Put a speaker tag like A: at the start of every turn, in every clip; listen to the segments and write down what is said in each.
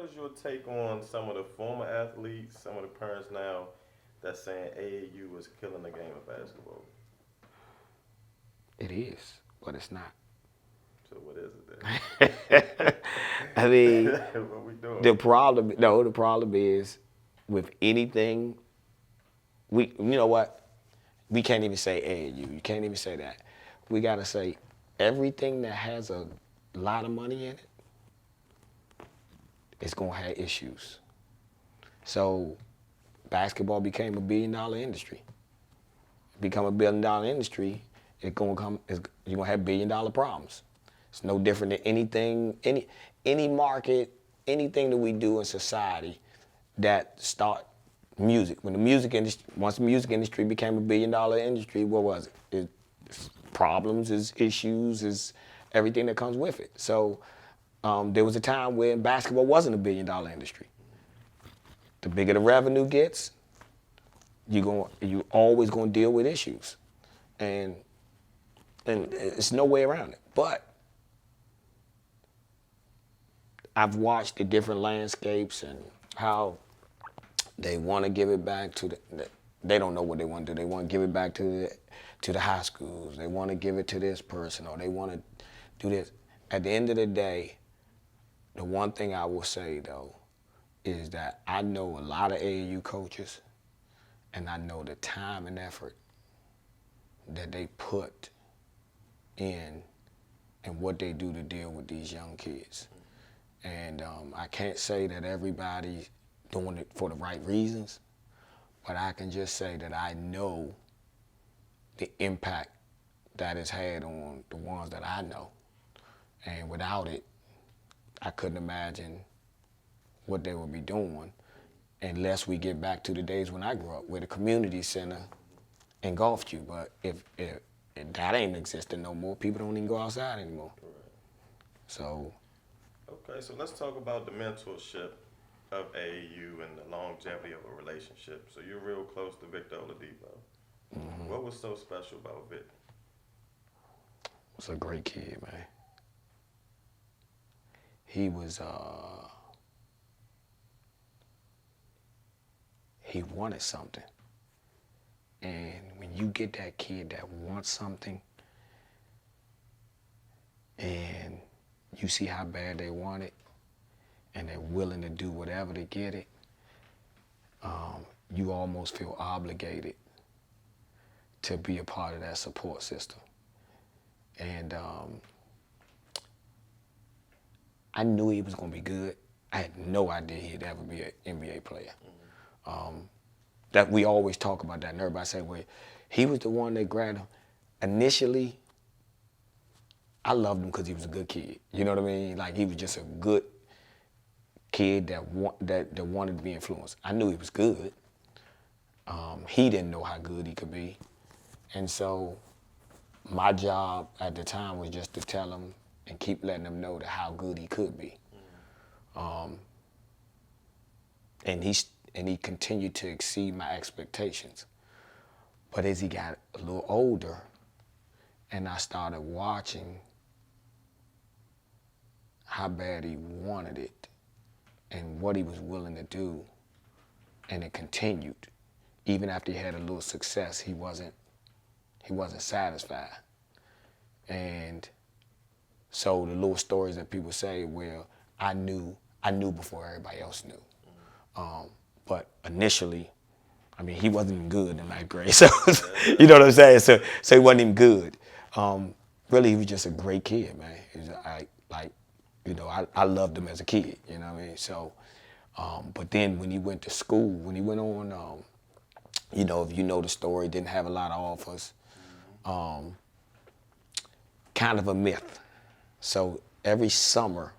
A: is your take on some of the former athletes, some of the parents now that's saying AAU is killing the game of basketball?
B: It is, but it's not.
A: So what is it
B: I mean,
A: then? What we doing?
B: the problem, no, the problem is with anything, you know what? We can't even say AAU. You can't even say that. We got to say everything that has a lot of money in it is going to have issues. So basketball became $1 billion industry. Become $1 billion industry, you're gonna have $1 billion problems. It's no different than anything, any market, anything that we do in society that start music. When the music industry, once the music industry became $1 billion industry, what was it? It's problems, is issues, is everything that comes with it. So there was a time when basketball wasn't $1 billion industry. The bigger the revenue gets, you always gonna deal with issues, and it's no way around it. But I've watched the different landscapes and how they want to give it back to they don't know what they want to do. They want to give it back to the high schools. They want to give it to this person, or they want to do this. At the end of the day, the one thing I will say though is that I know a lot of AAU coaches, and I know the time and effort that they put in and what they do to deal with these young kids. And I can't say that everybody's doing it for the right reasons, but I can just say that I know the impact that it's had on the ones that I know. And without it, I couldn't imagine what they would be doing unless we get back to the days when I grew up, where the community center engulfed you. But if that ain't existing no more, people don't even go outside anymore. So
A: Okay, so let's talk about the mentorship of AAU and the longevity of a relationship. So you're real close to Victor Oladipo. What was so special about Vic?
B: was a great kid, man. He was he wanted something. And when you get that kid that wants something and you see how bad they want it and they're willing to do whatever to get it, you almost feel obligated to be a part of that support system. And I knew he was going to be good. I had no idea he'd ever be an NBA player. That we always talk about that, and everybody say, well, he was the one that grabbed him. Initially, I loved him because he was a good kid. You know what I mean? Like, he was just a good kid that wanted to be influenced. I knew he was good. He didn't know how good he could be. And so my job at the time was just to tell him and keep letting him know that how good he could be. And he continued to exceed my expectations. But as he got a little older and I started watching how bad he wanted it and what he was willing to do, and it continued. Even after he had a little success, he wasn't satisfied. And so the little stories that people say, well, I knew before everybody else knew. But initially, I mean, he wasn't even good in ninth grade. So, you know what I'm saying? So he wasn't even good. Really, he was just a great kid, man. I loved him as a kid, you know what I mean? So, but then when he went to school, when he went on, if you know the story, didn't have a lot of offers. Kind of a myth. So every summer,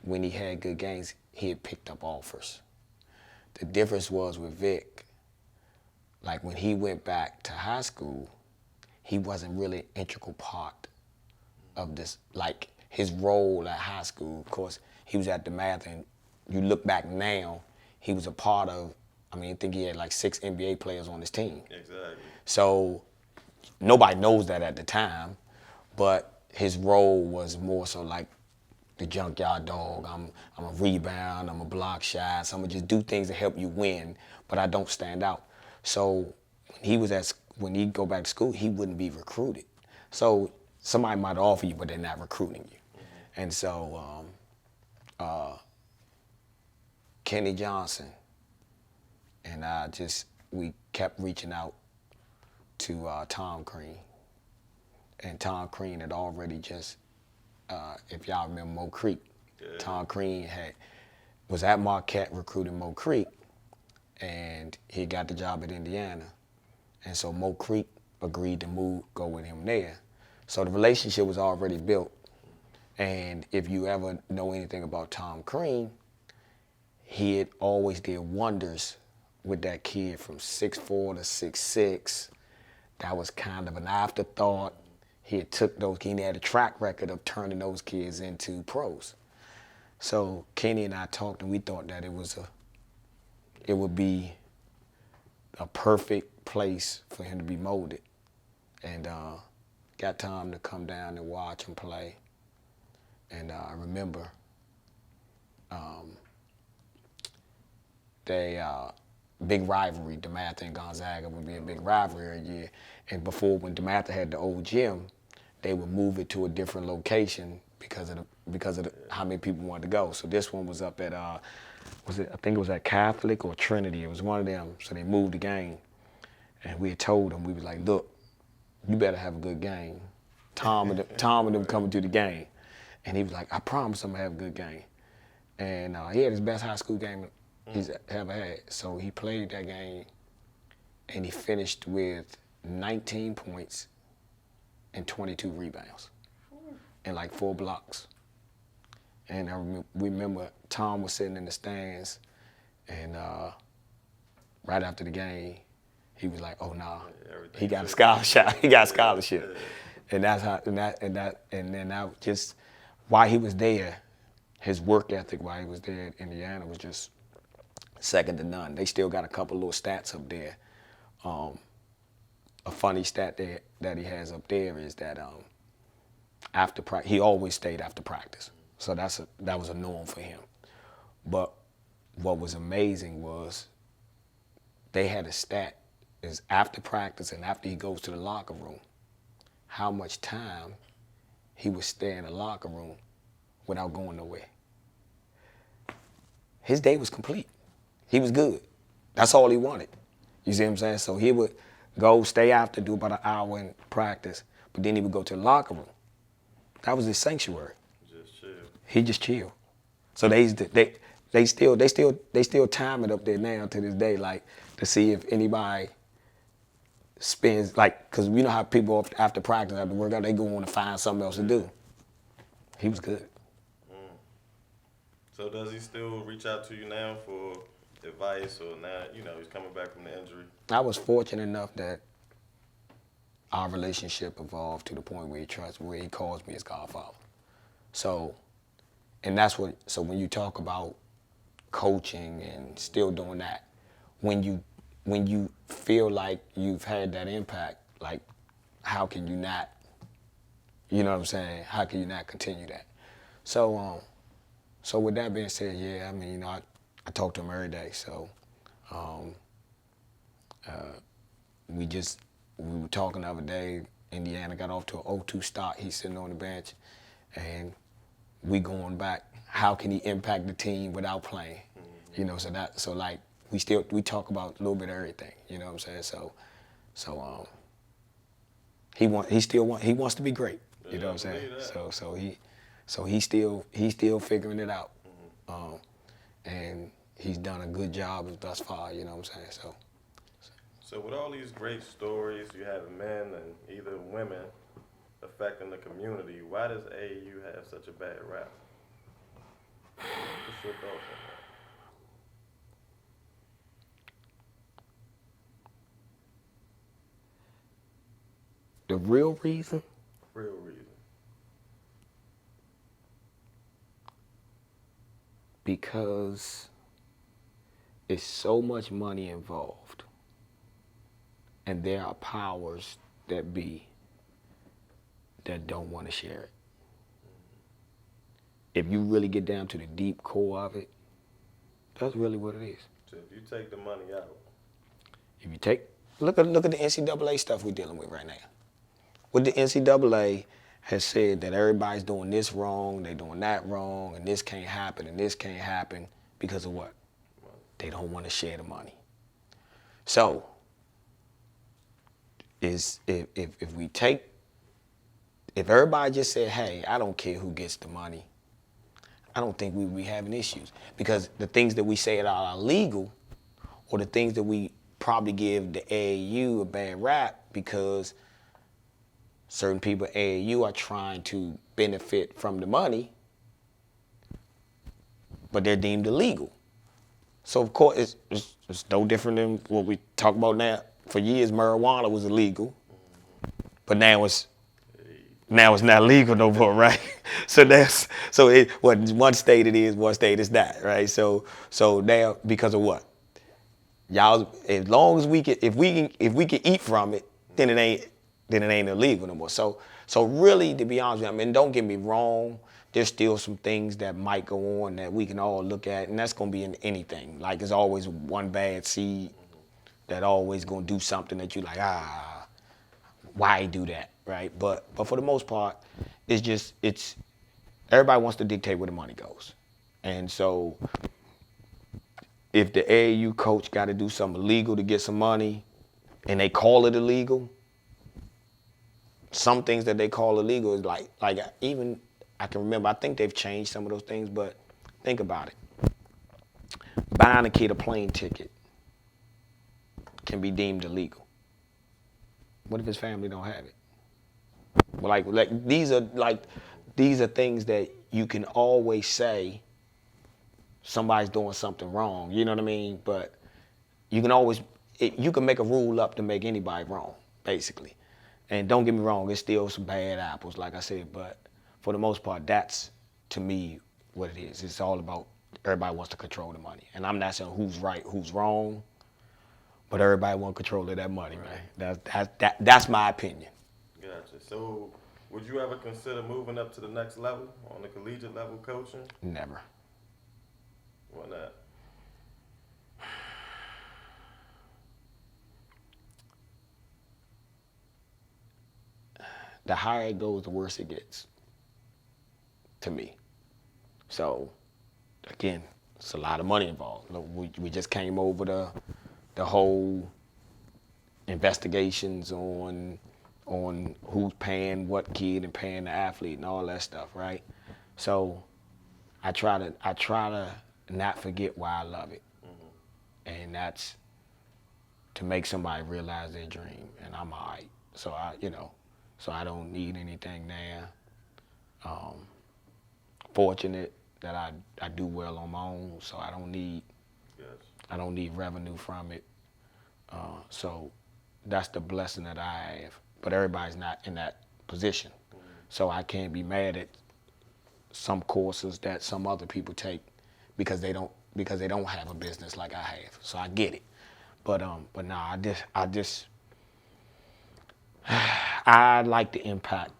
B: when he had good games, he had picked up offers. The difference was with Vic, like when he went back to high school, he wasn't really an integral part of this. Like his role at high school, of course, he was at the math, and you look back now, he was a part of, I think he had like 6 NBA players on his team.
A: Exactly.
B: So nobody knows that at the time, but his role was more so like the junkyard dog. I'm a rebound. I'm a block shot. So I'm gonna just do things to help you win, but I don't stand out. So when he go back to school, he wouldn't be recruited. So somebody might offer you, but they're not recruiting you. And so Kenny Johnson and we kept reaching out to Tom Crean. And Tom Crean had already just, if y'all remember Mo Creek, Tom Crean was at Marquette recruiting Mo Creek, and he got the job at Indiana. And so Mo Creek agreed to go with him there. So the relationship was already built. And if you ever know anything about Tom Crean, he had always did wonders with that kid from 6'4" to 6'6". That was kind of an afterthought. He had a track record of turning those kids into pros. So Kenny and I talked, and we thought that it would be a perfect place for him to be molded. And got time to come down and watch him play. And I remember big rivalry. DeMatha and Gonzaga would be a big rivalry every year. And before, when DeMatha had the old gym, they would move it to a different location because of how many people wanted to go. So this one was up at I think it was at Catholic or Trinity. It was one of them. So they moved the game, and we had told them, we was like, look, you better have a good game. Tom and them coming to the game, and he was like, I promise I'm gonna have a good game. And he had his best high school game he's ever had. So he played that game, and he finished with 19 points and 22 rebounds and like 4 blocks. And we remember Tom was sitting in the stands, and right after the game, he was like, "Oh nah, he got a scholarship. He got a scholarship." And that's how. And then that just while he was there, his work ethic while he was there at Indiana was just second to none. They still got a couple little stats up there. A funny stat that he has up there is that after practice, he always stayed after practice. So that was a norm for him. But what was amazing was they had a stat is after practice and after he goes to the locker room, how much time he would stay in the locker room without going nowhere. His day was complete. He was good. That's all he wanted. You see what I'm saying? So he would go stay after, do about an hour in practice, but then he would go to the locker room. That was his sanctuary.
A: Just chill.
B: He just chilled. So they still time it up there now to this day, like to see if anybody spends because you know how people after practice, after workout, they go on to find something else to do. He was good.
A: So does he still reach out to you now for advice, or now he's coming back from the injury?
B: I was fortunate enough that our relationship evolved to the point where he calls me his godfather. So, and that's what. So when you talk about coaching and still doing that, when you feel like you've had that impact, like how can you not? You know what I'm saying? How can you not continue that? So with that being said, yeah, I mean, I talk to him every day. So we were talking the other day. Indiana got off to an 0-2 start. He's sitting on the bench, and we going back. How can he impact the team without playing? You know, we talk about a little bit of everything. You know what I'm saying? He wants to be great. You know what I'm saying? So he's still figuring it out, and he's done a good job thus far. You know what I'm saying?
A: So with all these great stories, you have men and either women affecting the community. Why does AAU have such a bad rap? What's your thoughts on that?
B: The real reason?
A: Real reason.
B: Because it's so much money involved, and there are powers that don't want to share it. if you really get down to the deep core of it, that's really what it is.
A: So if you take the money out,
B: If you take look at the NCAA stuff we're dealing with right now. What the NCAA has said that everybody's doing this wrong, they doing that wrong, and this can't happen, and this can't happen because of what? They don't want to share the money. So, if everybody just said, hey, I don't care who gets the money, I don't think we would be having issues. Because the things that we say are illegal, or the things that we probably give the AAU a bad rap because certain people at AAU are trying to benefit from the money, but they're deemed illegal. So of course, it's no different than what we talk about now. For years, marijuana was illegal, but now it's not legal no more, right? One state it is, one state it's not, right? So now because of what? Y'all, as long as if we can eat from it, then it ain't illegal no more. So really, to be honest with you, I mean, don't get me wrong. There's still some things that might go on that we can all look at, and that's gonna be in anything. Like there's always one bad seed that always gonna do something that you like, why do that, right? But for the most part, it's everybody wants to dictate where the money goes, and so if the AAU coach got to do something illegal to get some money, and they call it illegal, some things that they call illegal is like even I can remember, I think they've changed some of those things, but think about it. Buying a kid a plane ticket can be deemed illegal. What if his family don't have it? Well, these are things that you can always say somebody's doing something wrong. You know what I mean? But you can make a rule up to make anybody wrong, basically. And don't get me wrong, there's still some bad apples, like I said, but for the most part, that's, to me, what it is. It's all about everybody wants to control the money. And I'm not saying who's right, who's wrong, but everybody wants control of that money, man. That's my opinion.
A: Gotcha. So would you ever consider moving up to the next level, on the collegiate level coaching?
B: Never.
A: Why not?
B: The higher it goes, the worse it gets, to me. So, again, it's a lot of money involved. Look, we just came over the whole investigations on who's paying what kid and paying the athlete and all that stuff, right? So, I try to not forget why I love it, and that's to make somebody realize their dream, and I'm all right. So I don't need anything now. Fortunate that I do well on my own, so I don't need revenue from it. So that's the blessing that I have. But everybody's not in that position, so I can't be mad at some courses that some other people take because they don't have a business like I have. So I get it. But nah, I like the impact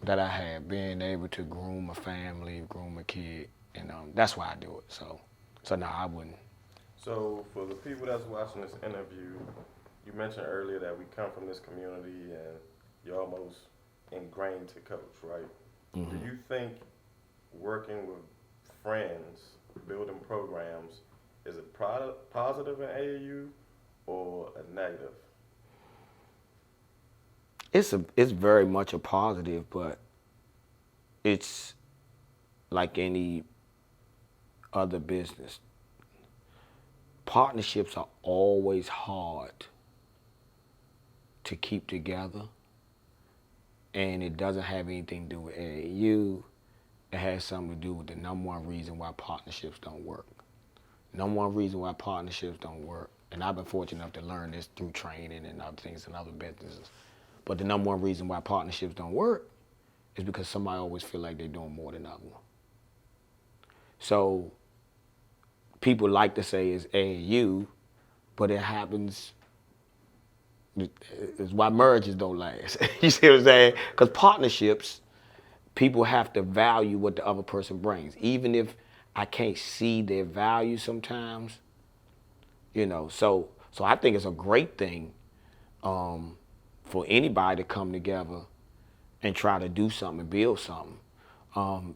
B: that I have, being able to groom a family, groom a kid, and that's why I do it. So no, I wouldn't.
A: So for the people that's watching this interview, you mentioned earlier that we come from this community and you're almost ingrained to coach, right? Mm-hmm. Do you think working with friends, building programs, is it positive in AAU or a negative?
B: It's very much a positive, but it's like any other business. Partnerships are always hard to keep together, and it doesn't have anything to do with AAU. It has something to do with the number one reason why partnerships don't work. Number one reason why partnerships don't work, and I've been fortunate enough to learn this through training and other things and other businesses, but the number one reason why partnerships don't work is because somebody always feel like they're doing more than the other one. So people like to say it's AAU, but it happens. It's why marriages don't last. You see what I'm saying? Because partnerships, people have to value what the other person brings, even if I can't see their value sometimes. So I think it's a great thing for anybody to come together and try to do something and build something.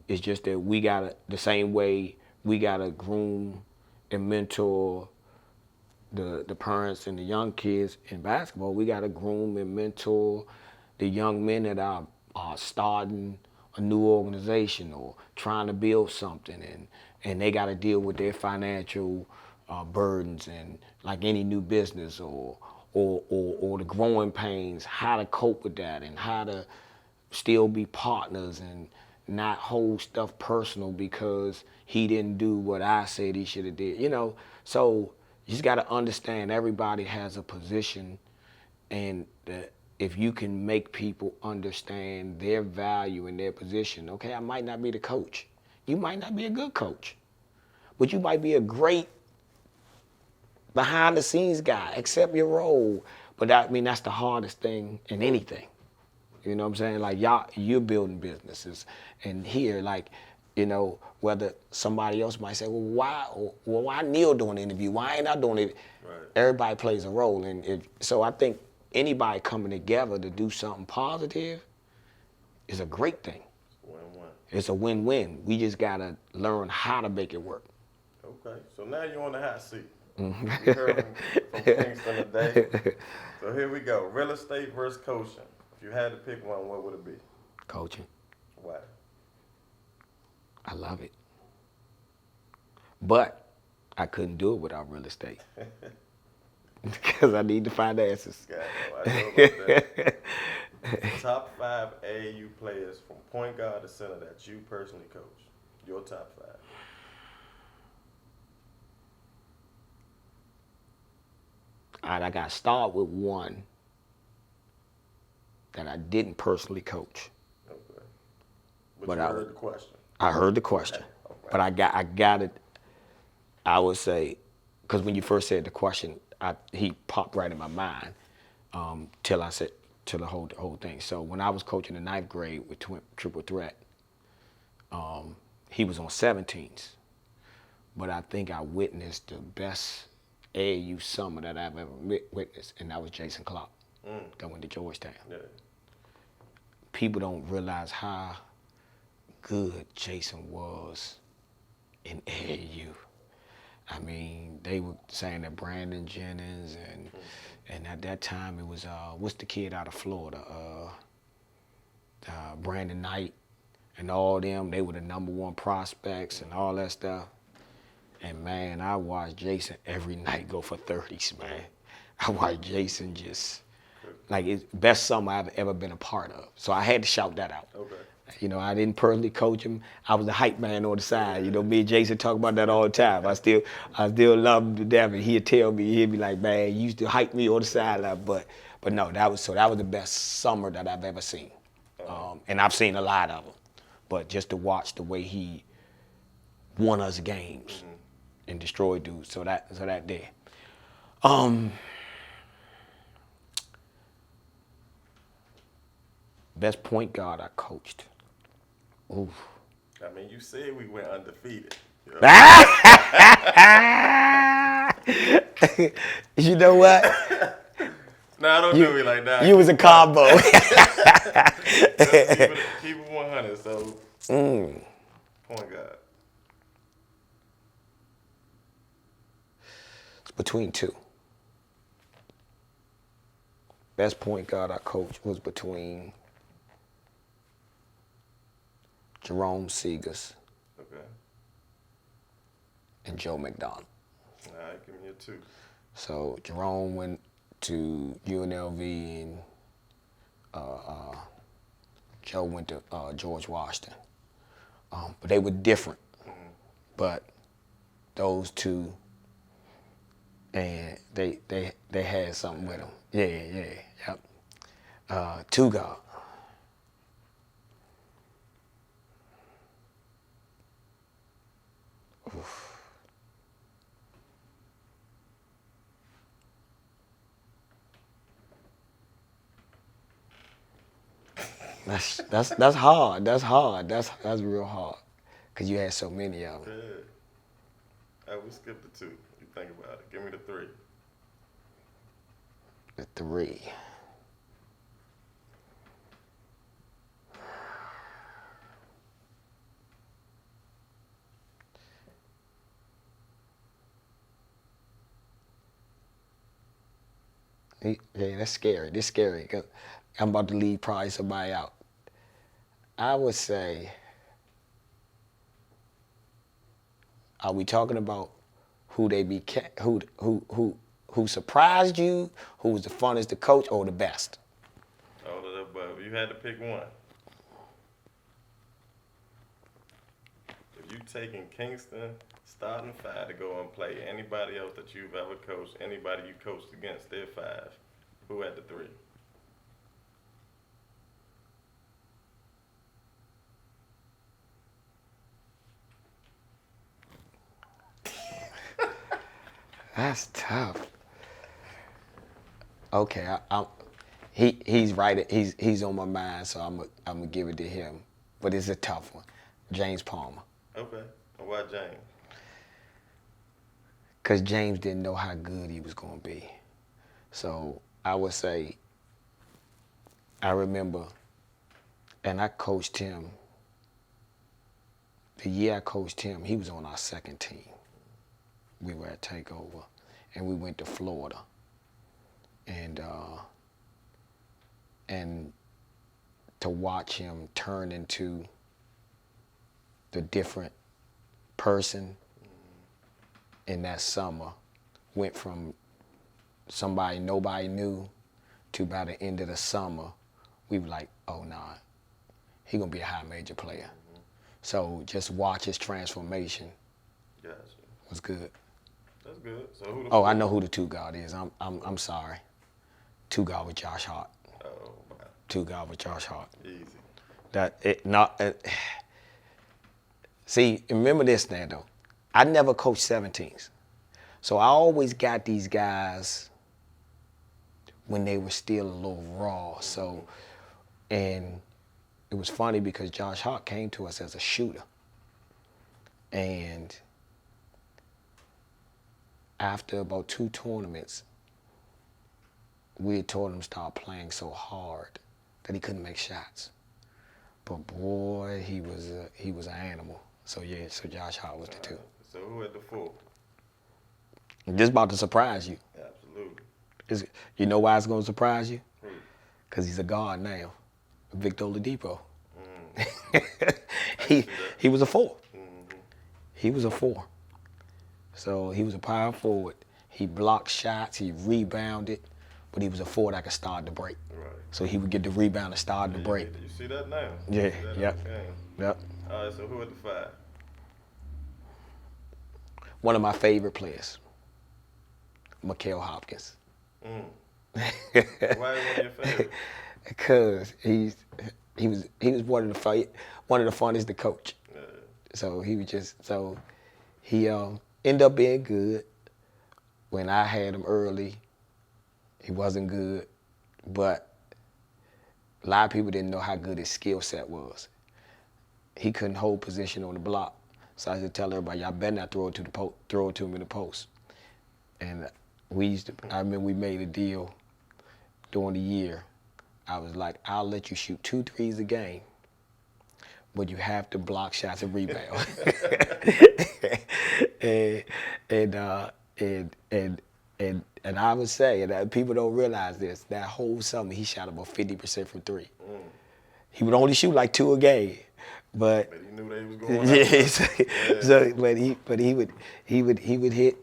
B: It's just that we gotta, the same way we gotta groom and mentor the parents and the young kids in basketball, we gotta groom and mentor the young men that are starting a new organization or trying to build something, and they gotta deal with their financial burdens, and like any new business or the growing pains, how to cope with that and how to still be partners and not hold stuff personal because he didn't do what I said he should have did. So you just got to understand everybody has a position, and if you can make people understand their value and their position, okay, I might not be the coach. You might not be a good coach, but you might be a great behind the scenes guy. Accept your role. But that's the hardest thing in anything. You know what I'm saying? Like, you're building businesses, and here, whether somebody else might say, why Neal doing the interview? Why ain't I doing it?
A: Right.
B: Everybody plays a role, and so I think anybody coming together to do something positive is a great thing.
A: Win-win.
B: It's a win-win. We just gotta learn how to make it work.
A: Okay, so now you're on the hot seat. We heard from Kingston today. So here we go. Real estate versus coaching. If you had to pick one, what would it be?
B: Coaching.
A: Why?
B: I love it. But I couldn't do it without real estate. Because I need the finances.
A: I know about that. Top 5 AAU players from point guard to center that you personally coach. Your top 5.
B: All right, I got to start with one that I didn't personally coach.
A: Okay.
B: But
A: you heard the question.
B: I heard the question.
A: Okay.
B: But I got it. I would say, because when you first said the question, he popped right in my mind till the whole thing. So when I was coaching the 9th grade with Triple Threat, he was on 17s. But I think I witnessed the best AAU summer that I've ever witnessed, and that was Jason Clark that went to Georgetown.
A: Yeah.
B: People don't realize how good Jason was in AAU. I mean, they were saying that Brandon Jennings and at that time it was what's the kid out of Florida, Brandon Knight, and all them. They were the #1 prospects and all that stuff. And man, I watched Jason every night go for 30s, man. I watched Jason just it's best summer I've ever been a part of. So I had to shout that out.
A: Okay.
B: I didn't personally coach him. I was the hype man on the side. Me and Jason talk about that all the time. I still love him to death, and he'd tell me, he'd be like, man, you used to hype me on the sideline. But no, that was the best summer that I've ever seen. And I've seen a lot of them. But just to watch the way he won us games and destroyed dudes. So that there. Best point guard I coached. Oof.
A: I mean, you said we went undefeated.
B: You know what?
A: Nah, don't do me like that.
B: You was a combo.
A: Keep it 100. So, point guard.
B: It's between two. Best point guard I coached was between Jerome Seegers and Joe McDonald.
A: All right, give me a 2.
B: So Jerome went to UNLV and Joe went to George Washington. But they were different. But those two, and they had something with them. Yep. 2 guard. Oof. That's hard. That's hard. That's real hard. Cause you had so many of them.
A: Yeah. We skipped the 2. You think about it. Give me the 3.
B: The 3. Yeah, that's scary. This scary because I'm about to leave probably somebody out. I would say, are we talking about who they be who surprised you, who was the funnest to coach, or the best?
A: All of the above. You had to pick one. If you taking Kingston starting 5 to go and play anybody else that you've ever coached, anybody you coached against, they're 5. Who had the 3?
B: That's tough. Okay, he's right. He's on my mind, so I'm gonna give it to him. But it's a tough one. James Palmer.
A: Okay. Why James?
B: Because James didn't know how good he was gonna be. So I would say, I remember, and I coached him. The year I coached him, he was on our second team. We were at Takeover, and we went to Florida. And to watch him turn into the different person in that summer, went from somebody nobody knew to by the end of the summer, we were like, oh nah, he gonna be a high major player. So just watch his transformation.
A: Gotcha.
B: Was good.
A: That's good. So who the
B: Oh, I know who the 2 guard is. I'm sorry. 2 guard with Josh Hart.
A: Oh, wow.
B: 2 guard with Josh Hart.
A: Easy.
B: See, remember this now though. I never coached 17s. So I always got these guys when they were still a little raw. So, and it was funny because Josh Hart came to us as a shooter. And after about 2 tournaments, we had told him to start playing so hard that he couldn't make shots. But boy, he was an animal. So yeah, so Josh Hart was the 2.
A: So who had the 4?
B: This about to surprise you.
A: Absolutely.
B: You know why it's gonna surprise you? Because he's a guard now. Victor Oladipo. He was a 4.
A: Mm-hmm.
B: He was a 4. So he was a power forward. He blocked shots, he rebounded, but he was a 4 that could start the break.
A: Right.
B: So he would get the rebound and start the break.
A: You see that now?
B: Yeah,
A: Yep.
B: Yep.
A: All right, so who had the 5?
B: One of my favorite players, Mikael Hopkins.
A: Why is one of your favorites?
B: Because he was one of the funnest to coach.
A: Yeah.
B: So he ended up being good. When I had him early, he wasn't good, but a lot of people didn't know how good his skill set was. He couldn't hold position on the block, so I used to tell everybody, y'all better not throw it to him in the post. And I remember we made a deal during the year. I was like, I'll let you shoot 2 threes a game, but you have to block shots and rebound. and I would say, and people don't realize this, that whole summer he shot about 50% from 3. He would only shoot like 2 a game, but
A: he knew they was going.
B: But he would hit.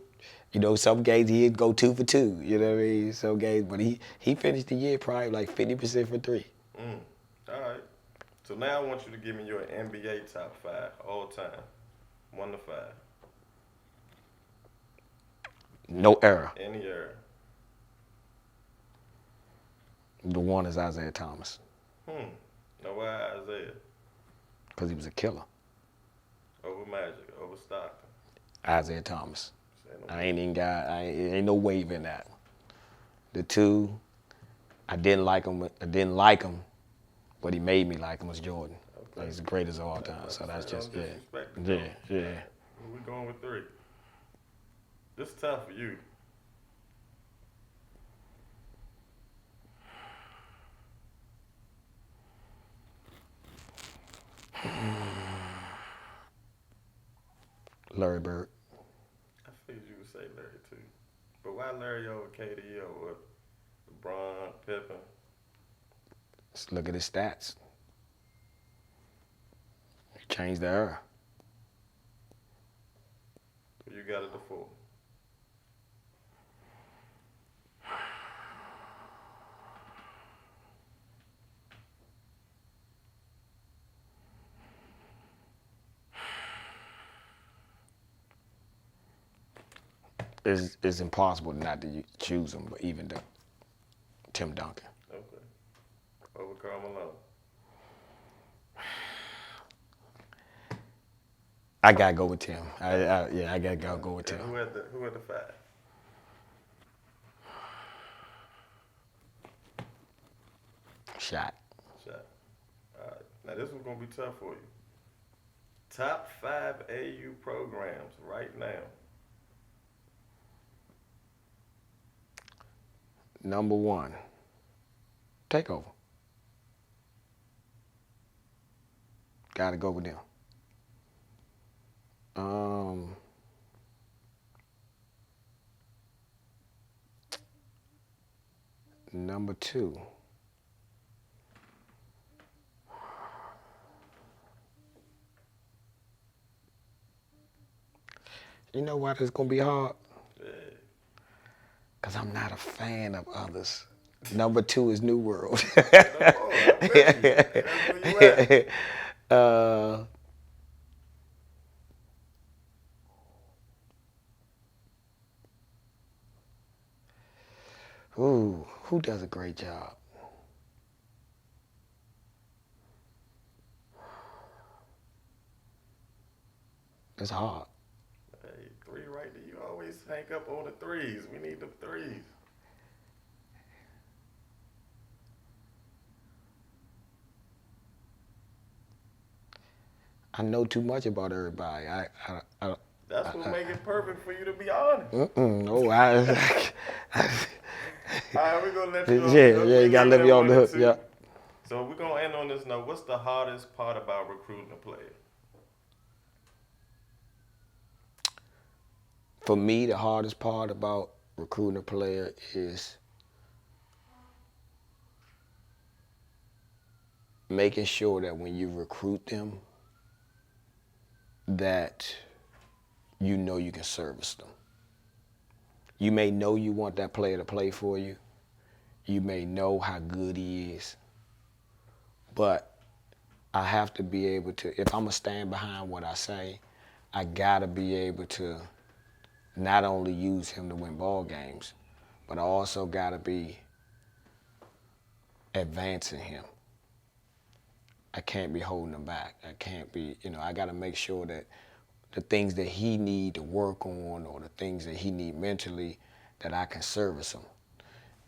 B: You know, some games he'd go 2 for 2. You know what I mean? Some games, but he finished the year probably like 50% for 3.
A: All right. So now I want you to give me your NBA top 5 all time, 1 to 5.
B: No error.
A: Any era.
B: The 1 is Isaiah Thomas.
A: Now why Isaiah?
B: Because he was a killer.
A: Over Magic, over Stockton.
B: Isaiah Thomas. Ain't no wave in that. The 2, I didn't like him but he made me like him was Jordan.
A: Okay.
B: He's the greatest of all time. So that's just,
A: Don't
B: yeah.
A: disrespect the
B: Yeah,
A: coach.
B: yeah.
A: We're going with 3. This is tough for you.
B: Larry Bird.
A: I figured you would say Larry too. But why Larry over KD or LeBron, Pippen?
B: Let's look at his stats. He changed the era.
A: You got it to 4.
B: It's impossible not to choose him, but even though Tim Duncan.
A: Okay. Over Karl Malone.
B: I gotta go with Tim. I gotta go with Tim.
A: Who had the 5?
B: Shot.
A: Shot. All right. Now this one's gonna be tough for you. Top 5 AU programs right now.
B: Number 1, Takeover. Gotta go with them. Number 2. You know why this is gonna be hard?
A: Yeah.
B: Because I'm not a fan of others. Number 2 is New World. Who does a great job? It's hard.
A: Hey, 3 right there. You always hang up on the 3s. We need the 3s.
B: I know too much about everybody.
A: That's what make it perfect for you to be honest.
B: No,
A: All right, we're gonna let you.
B: Yeah, you gotta let me off the hook. Yeah.
A: So we're gonna end on this note. What's the hardest part about recruiting a player?
B: For me, the hardest part about recruiting a player is making sure that when you recruit them, that you know you can service them. You may know you want that player to play for you. You may know how good he is. But I have to be able to, if I'm gonna stand behind what I say, I gotta be able to not only use him to win ball games, but I also gotta be advancing him. I can't be holding him back. I can't be, I gotta make sure that the things that he need to work on or the things that he need mentally, that I can service him.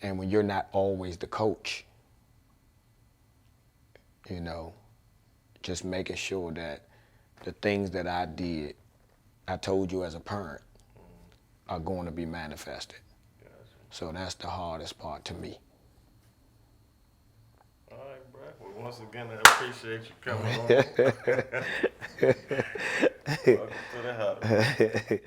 B: And when you're not always the coach, just making sure that the things that I did, I told you as a parent, are going to be manifested.
A: Gotcha.
B: So that's the hardest part to me.
A: All right, bro. Well, once again, I appreciate you coming on. Welcome to the huddle.